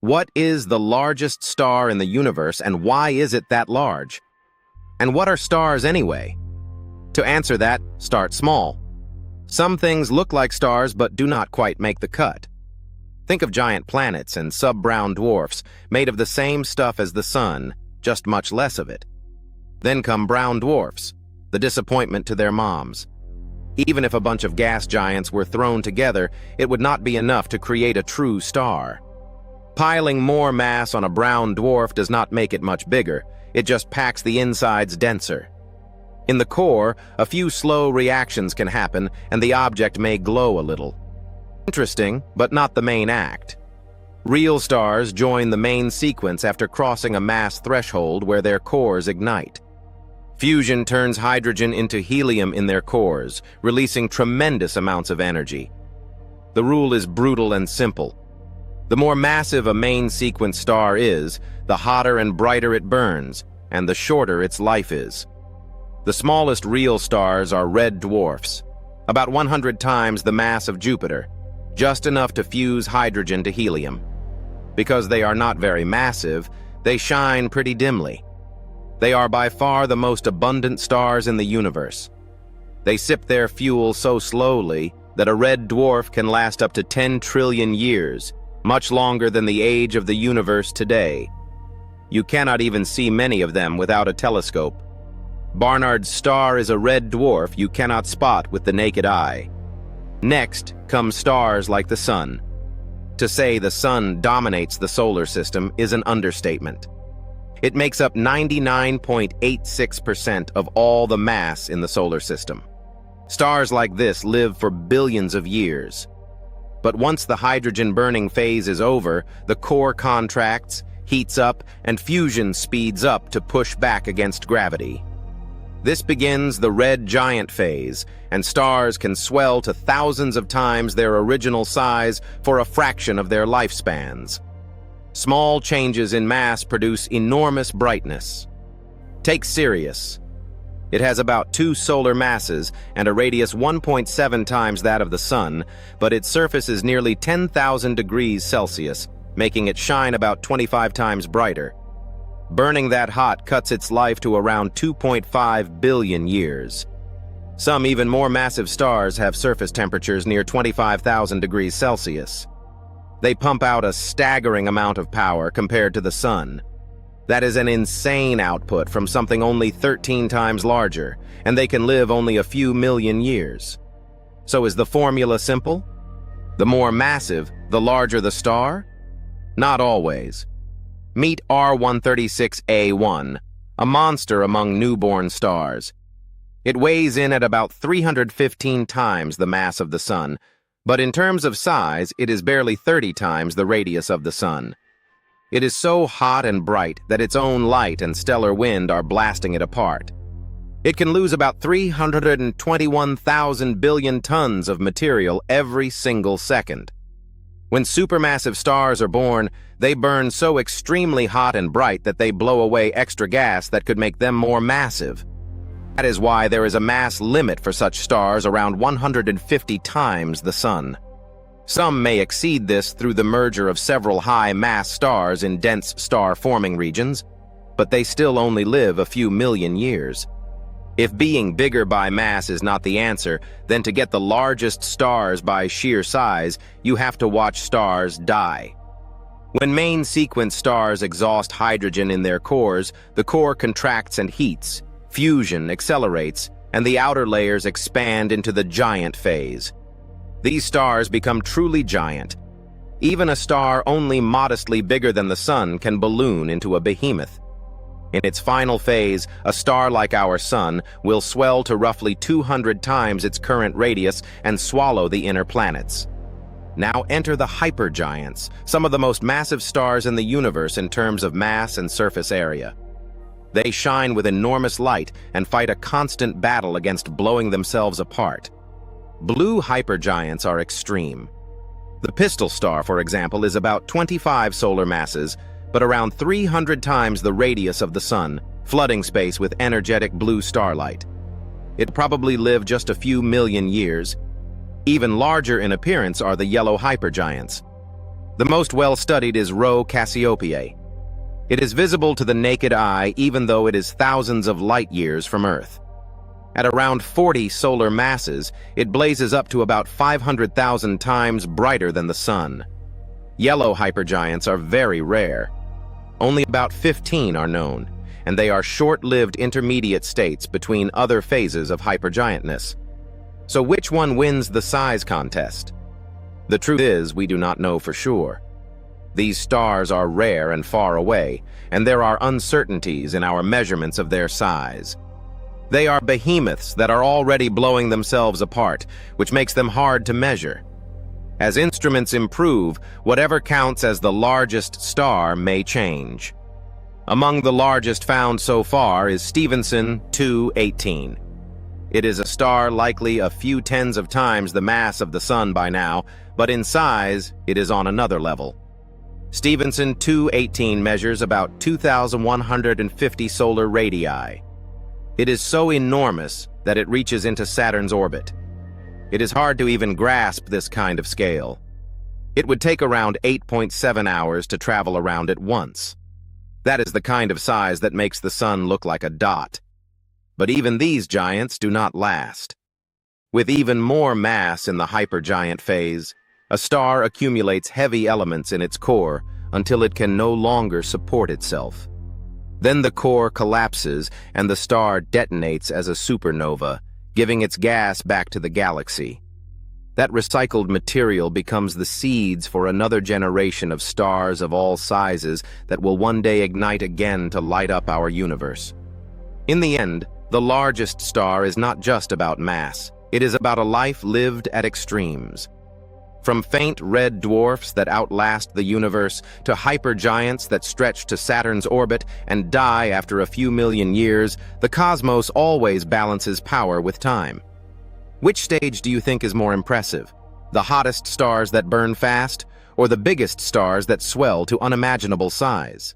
What is the largest star in the universe, and why is it that large? And what are stars anyway? To answer that, start small. Some things look like stars but do not quite make the cut. Think of giant planets and sub-brown dwarfs made of the same stuff as the sun, just much less of it. Then come brown dwarfs, the disappointment to their moms. Even if a bunch of gas giants were thrown together, it would not be enough to create a true star. Piling more mass on a brown dwarf does not make it much bigger, it just packs the insides denser. In the core, a few slow reactions can happen and the object may glow a little. Interesting, but not the main act. Real stars join the main sequence after crossing a mass threshold where their cores ignite. Fusion turns hydrogen into helium in their cores, releasing tremendous amounts of energy. The rule is brutal and simple. The more massive a main sequence star is, the hotter and brighter it burns, and the shorter its life is. The smallest real stars are red dwarfs, about 100 times the mass of Jupiter, just enough to fuse hydrogen to helium. Because they are not very massive, they shine pretty dimly. They are by far the most abundant stars in the universe. They sip their fuel so slowly that a red dwarf can last up to 10 trillion years, much longer than the age of the universe today. You cannot even see many of them without a telescope. Barnard's star is a red dwarf you cannot spot with the naked eye. Next come stars like the sun. To say the sun dominates the solar system is an understatement. It makes up 99.86% of all the mass in the solar system. Stars like this live for billions of years. But once the hydrogen burning phase is over, the core contracts, heats up, and fusion speeds up to push back against gravity. This begins the red giant phase, and stars can swell to thousands of times their original size for a fraction of their lifespans. Small changes in mass produce enormous brightness. Take Sirius. It has about 2 solar masses and a radius 1.7 times that of the Sun, but its surface is nearly 10,000 degrees Celsius, making it shine about 25 times brighter. Burning that hot cuts its life to around 2.5 billion years. Some even more massive stars have surface temperatures near 25,000 degrees Celsius. They pump out a staggering amount of power compared to the Sun. That is an insane output from something only 13 times larger, and they can live only a few million years. So is the formula simple? The more massive, the larger the star? Not always. Meet R136A1, a monster among newborn stars. It weighs in at about 315 times the mass of the Sun, but in terms of size, it is barely 30 times the radius of the Sun. It is so hot and bright that its own light and stellar wind are blasting it apart. It can lose about 321,000 billion tons of material every single second. When supermassive stars are born, they burn so extremely hot and bright that they blow away extra gas that could make them more massive. That is why there is a mass limit for such stars around 150 times the Sun. Some may exceed this through the merger of several high-mass stars in dense star-forming regions, but they still only live a few million years. If being bigger by mass is not the answer, then to get the largest stars by sheer size, you have to watch stars die. When main sequence stars exhaust hydrogen in their cores, the core contracts and heats, fusion accelerates, and the outer layers expand into the giant phase. These stars become truly giant. Even a star only modestly bigger than the Sun can balloon into a behemoth. In its final phase, a star like our Sun will swell to roughly 200 times its current radius and swallow the inner planets. Now enter the Hypergiants, some of the most massive stars in the universe in terms of mass and surface area. They shine with enormous light and fight a constant battle against blowing themselves apart. Blue hypergiants are extreme. The Pistol star, for example, is about 25 solar masses, but around 300 times the radius of the Sun, flooding space with energetic blue starlight. It probably lived just a few million years. Even larger in appearance are the yellow hypergiants. The most well-studied is Rho Cassiopeiae. It is visible to the naked eye even though it is thousands of light-years from Earth. At around 40 solar masses, it blazes up to about 500,000 times brighter than the Sun. Yellow hypergiants are very rare. Only about 15 are known, and they are short-lived intermediate states between other phases of hypergiantness. So which one wins the size contest? The truth is, we do not know for sure. These stars are rare and far away, and there are uncertainties in our measurements of their size. They are behemoths that are already blowing themselves apart, which makes them hard to measure. As instruments improve, whatever counts as the largest star may change. Among the largest found so far is Stephenson 218. It is a star likely a few tens of times the mass of the Sun by now, but in size, it is on another level. Stephenson 218 measures about 2,150 solar radii. It is so enormous that it reaches into Saturn's orbit. It is hard to even grasp this kind of scale. It would take around 8.7 hours to travel around it once. That is the kind of size that makes the Sun look like a dot. But even these giants do not last. With even more mass in the hypergiant phase, a star accumulates heavy elements in its core until it can no longer support itself. Then the core collapses and the star detonates as a supernova, giving its gas back to the galaxy. That recycled material becomes the seeds for another generation of stars of all sizes that will one day ignite again to light up our universe. In the end, the largest star is not just about mass. It is about a life lived at extremes. From faint red dwarfs that outlast the universe to hypergiants that stretch to Saturn's orbit and die after a few million years, the cosmos always balances power with time. Which stage do you think is more impressive? The hottest stars that burn fast, or the biggest stars that swell to unimaginable size?